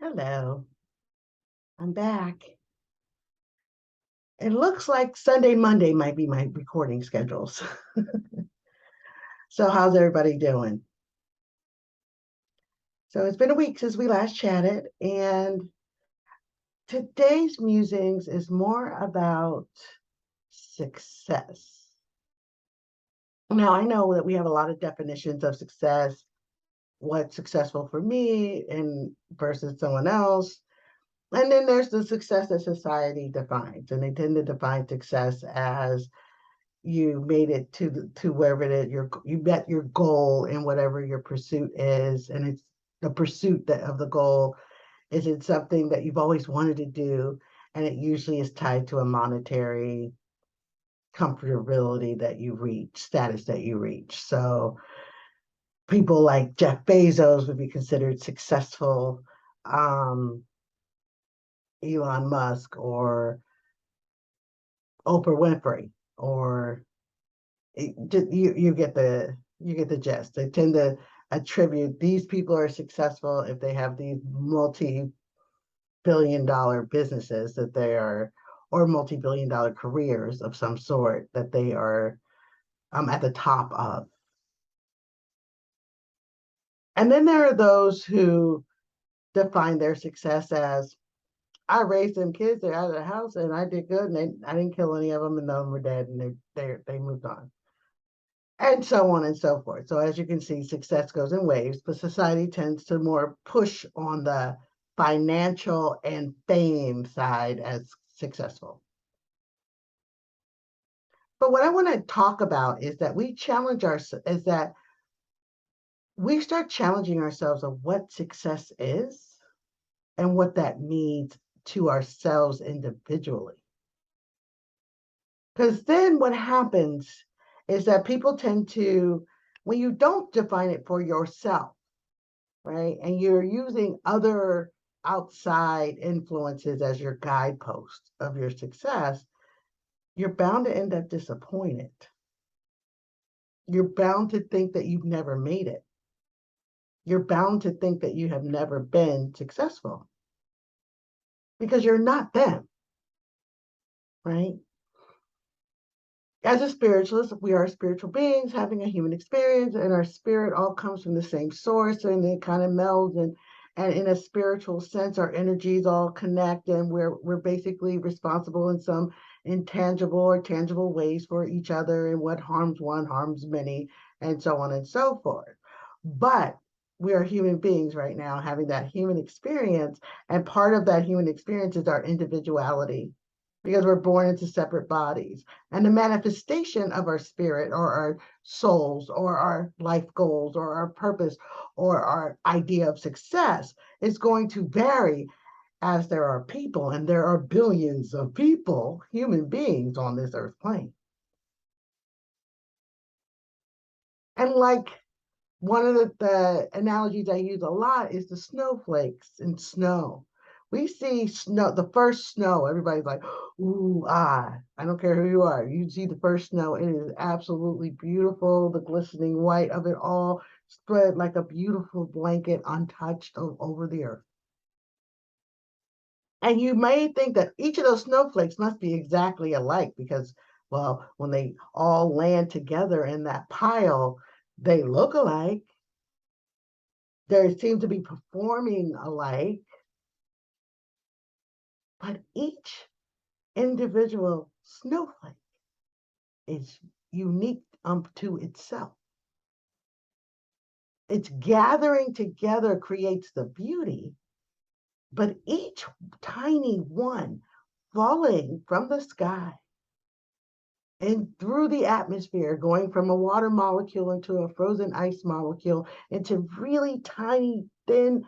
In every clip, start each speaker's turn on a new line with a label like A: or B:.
A: Hello, I'm back. It looks like Sunday, Monday might be my recording schedules. So, how's everybody doing? So, it's been a week since we last chatted, and today's musings is more about success. Now, I know that we have a lot of definitions of success, what's successful for me and versus someone else. And then there's the success that society defines, and they tend to define success as you made it to wherever it is you met your goal in whatever your pursuit is, and it's the pursuit of the goal. Is it something that you've always wanted to do, and it usually is tied to a monetary comfortability that you reach, status that you reach. So people like Jeff Bezos would be considered successful, um, Elon Musk or Oprah Winfrey, or you get the gist. They tend to attribute these people are successful if they have these multi-billion-dollar businesses that they are, or multi-billion-dollar careers of some sort that they are at the top of. And then there are those who define their success as I raised them kids, they're out of the house, and I did good, and I didn't kill any of them, and none of them were dead, and they moved on, and so on and so forth. So as you can see, success goes in waves, but society tends to more push on the financial and fame side as successful. But what I want to talk about is that we start challenging ourselves of what success is and what that means to ourselves individually. Because then what happens is that people tend to, when you don't define it for yourself, right, and you're using other outside influences as your guidepost of your success, you're bound to end up disappointed. You're bound to think that you've never made it. You're bound to think that you have never been successful because you're not them, right? As a spiritualist, we are spiritual beings having a human experience, and our spirit all comes from the same source, and it kind of melds, and in a spiritual sense, our energies all connect, and we're basically responsible in some intangible or tangible ways for each other, and what harms one harms many, and so on and so forth. But we are human beings right now having that human experience, and part of that human experience is our individuality, because we're born into separate bodies. And the manifestation of our spirit or our souls or our life goals or our purpose or our idea of success is going to vary as there are people, and there are billions of people, human beings on this earth plane. And like one of the analogies I use a lot is the snowflakes and snow. We see snow, the first snow, everybody's like, ooh, ah, I don't care who you are. You see the first snow, it is absolutely beautiful. The glistening white of it all spread like a beautiful blanket untouched over the earth. And you may think that each of those snowflakes must be exactly alike because, well, when they all land together in that pile, they look alike. They seem to be performing alike, but each individual snowflake is unique unto itself. Its gathering together creates the beauty, but each tiny one falling from the sky and through the atmosphere, going from a water molecule into a frozen ice molecule, into really tiny, thin,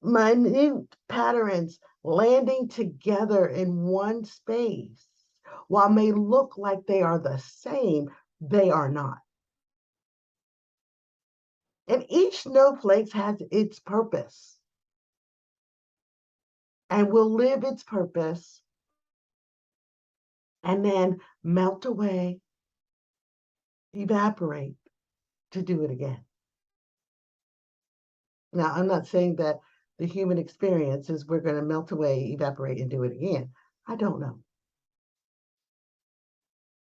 A: minute patterns landing together in one space. While may look like they are the same, they are not. And each snowflake has its purpose and will live its purpose and then melt away, evaporate to do it again. Now, I'm not saying that the human experience is we're going to melt away, evaporate, and do it again. I don't know.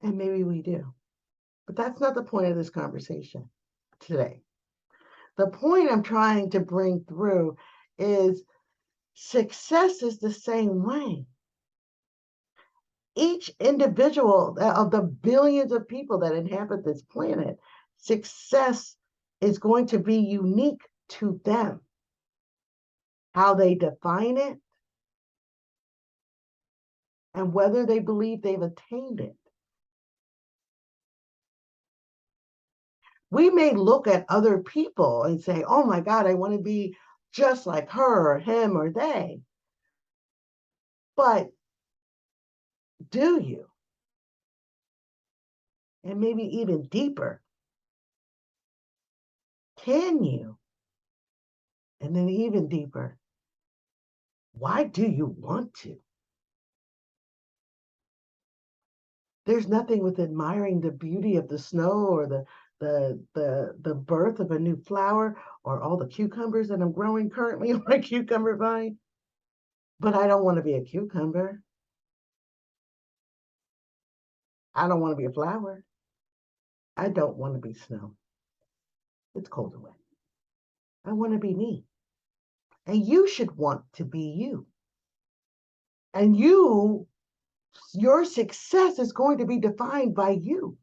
A: And maybe we do. But that's not the point of this conversation today. The point I'm trying to bring through is success is the same way. Each individual of the billions of people that inhabit this planet, success is going to be unique to them. How they define it and whether they believe they've attained it. We may look at other people and say, oh my God, I want to be just like her or him or they. But do you? And maybe even deeper, can you? And then even deeper, why do you want to? There's nothing with admiring the beauty of the snow or the birth of a new flower or all the cucumbers that I'm growing currently on my cucumber vine. But I don't want to be a cucumber. I don't want to be a flower. I don't want to be snow. It's cold away. I want to be me. And you should want to be you. And your success is going to be defined by you.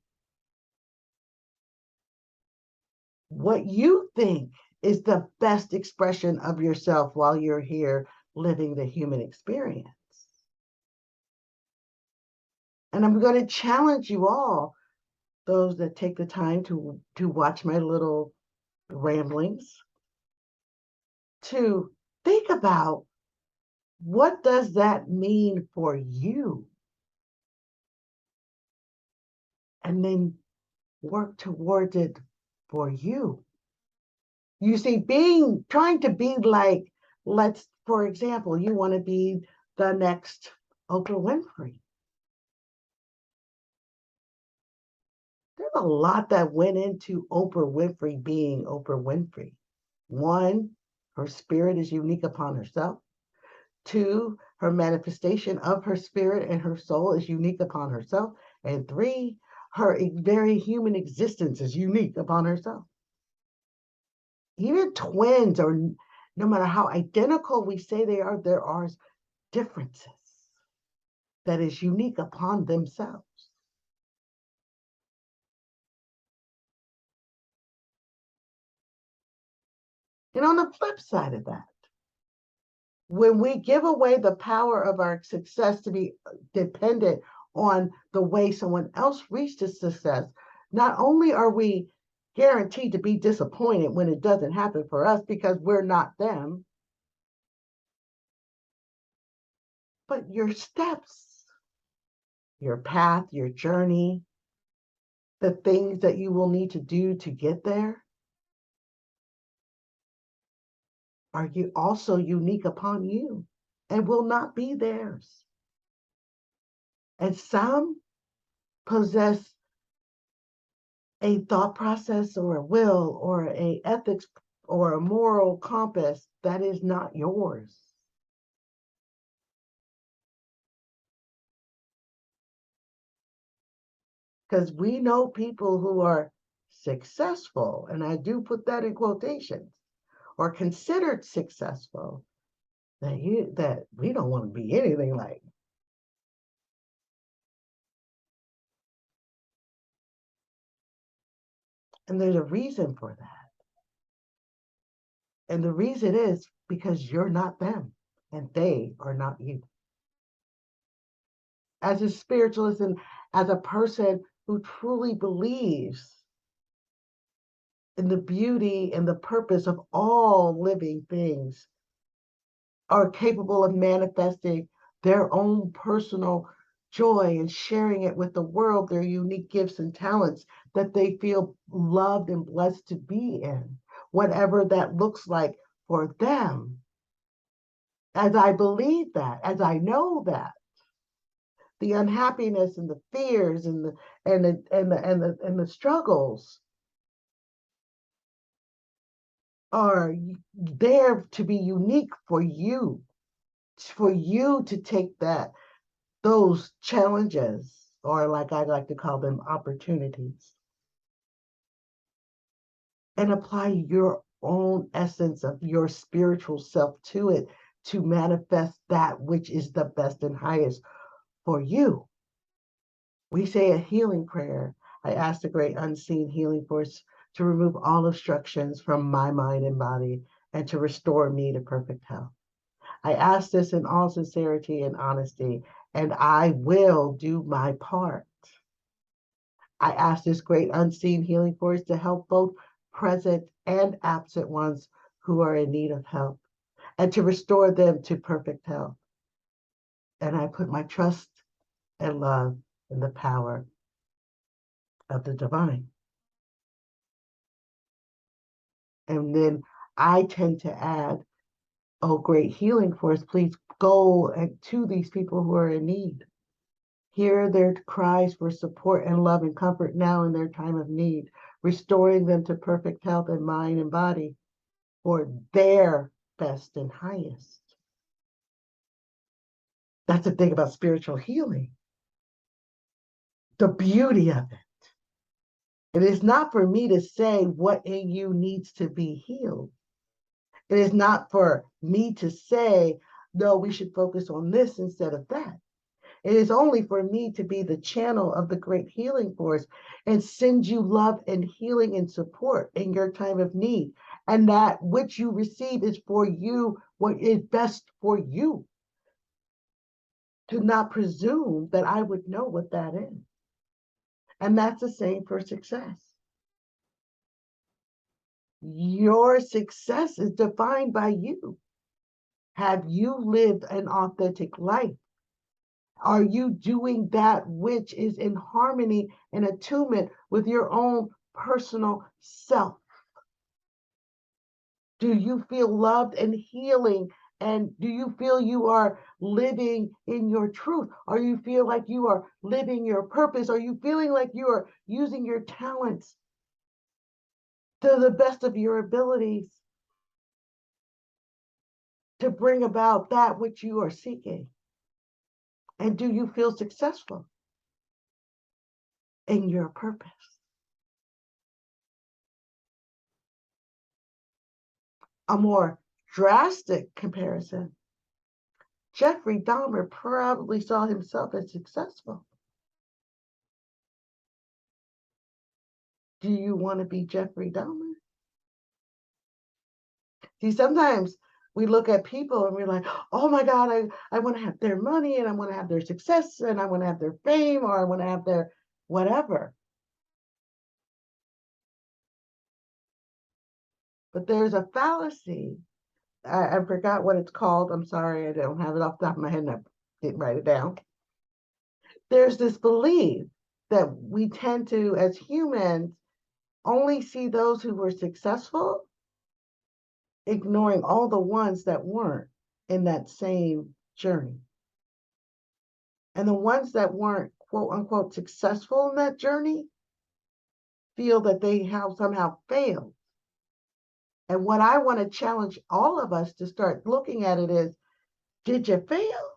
A: What you think is the best expression of yourself while you're here living the human experience. And I'm going to challenge you all, those that take the time to watch my little ramblings, to think about what does that mean for you? And then work towards it for you. You see, trying to be like, for example, you want to be the next Oprah Winfrey. There's a lot that went into Oprah Winfrey being Oprah Winfrey. One, her spirit is unique upon herself. Two, her manifestation of her spirit and her soul is unique upon herself. And three, her very human existence is unique upon herself. Even twins, or no matter how identical we say they are, there are differences that is unique upon themselves. And on the flip side of that, when we give away the power of our success to be dependent on the way someone else reaches success, not only are we guaranteed to be disappointed when it doesn't happen for us because we're not them, but your steps, your path, your journey, the things that you will need to do to get there are you also unique upon you and will not be theirs. And some possess a thought process or a will or a ethics or a moral compass that is not yours. Because we know people who are successful, and I do put that in quotations, or considered successful, that we don't want to be anything like. And there's a reason for that. And the reason is because you're not them and they are not you. As a spiritualist and as a person who truly believes in the beauty and the purpose of all living things, are capable of manifesting their own personal joy and sharing it with the world, their unique gifts and talents that they feel loved and blessed to be in, whatever that looks like for them. As I believe that, as I know that, the unhappiness and the fears and the struggles are there to be unique for you to take those challenges, or like I like to call them, opportunities, and apply your own essence of your spiritual self to it to manifest that which is the best and highest for you. We say a healing prayer. I ask the great unseen healing force to remove all obstructions from my mind and body and to restore me to perfect health. I ask this in all sincerity and honesty, and I will do my part. I ask this great unseen healing force to help both present and absent ones who are in need of help and to restore them to perfect health. And I put my trust and love in the power of the divine. And then I tend to add, oh, great healing force, please go to these people who are in need. Hear their cries for support and love and comfort now in their time of need, restoring them to perfect health in mind and body for their best and highest. That's the thing about spiritual healing, the beauty of it. It is not for me to say what in you needs to be healed. It is not for me to say, no, we should focus on this instead of that. It is only for me to be the channel of the great healing force and send you love and healing and support in your time of need. And that which you receive is for you, what is best for you. To not presume that I would know what that is. And that's the same for success. Your success is defined by you. Have you lived an authentic life? Are you doing that which is in harmony and attunement with your own personal self? Do you feel loved and healing? And do you feel you are living in your truth? Or you feel like you are living your purpose? Are you feeling like you are using your talents to the best of your abilities to bring about that which you are seeking? And do you feel successful in your purpose? A more drastic comparison, Jeffrey Dahmer probably saw himself as successful. Do you want to be Jeffrey Dahmer? See, sometimes we look at people and we're like, oh my God, I want to have their money and I want to have their success and I want to have their fame or I want to have their whatever. But there's a fallacy. I forgot what it's called. I'm sorry, I don't have it off the top of my head and I didn't write it down. There's this belief that we tend to, as humans, only see those who were successful, ignoring all the ones that weren't in that same journey. And the ones that weren't, quote unquote, successful in that journey feel that they have somehow failed. And what I want to challenge all of us to start looking at it is, did you fail?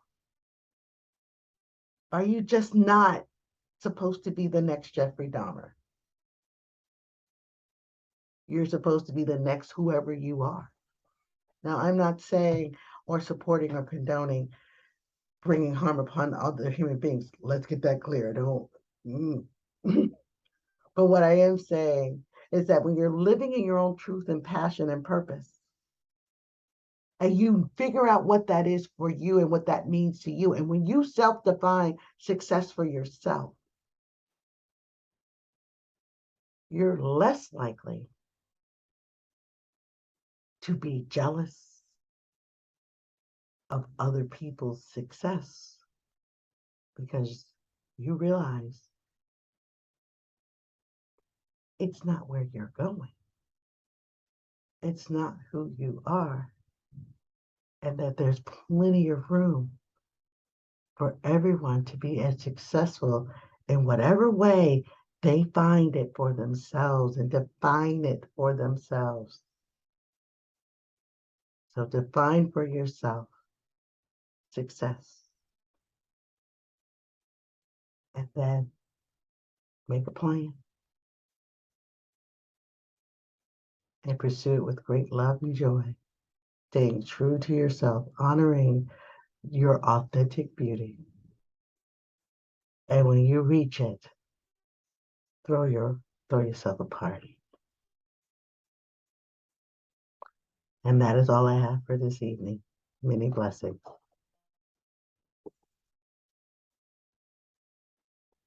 A: Are you just not supposed to be the next Jeffrey Dahmer? You're supposed to be the next whoever you are. Now, I'm not saying or supporting or condoning bringing harm upon other human beings. Let's get that clear. Don't. But what I am saying is that when you're living in your own truth and passion and purpose, and you figure out what that is for you and what that means to you, and when you self-define success for yourself, you're less likely to be jealous of other people's success because you realize it's not where you're going. It's not who you are. And that there's plenty of room for everyone to be as successful in whatever way they find it for themselves and define it for themselves. So define for yourself success. And then make a plan and pursue it with great love and joy, staying true to yourself, honoring your authentic beauty. And when you reach it, throw yourself a party. And that is all I have for this evening. Many blessings.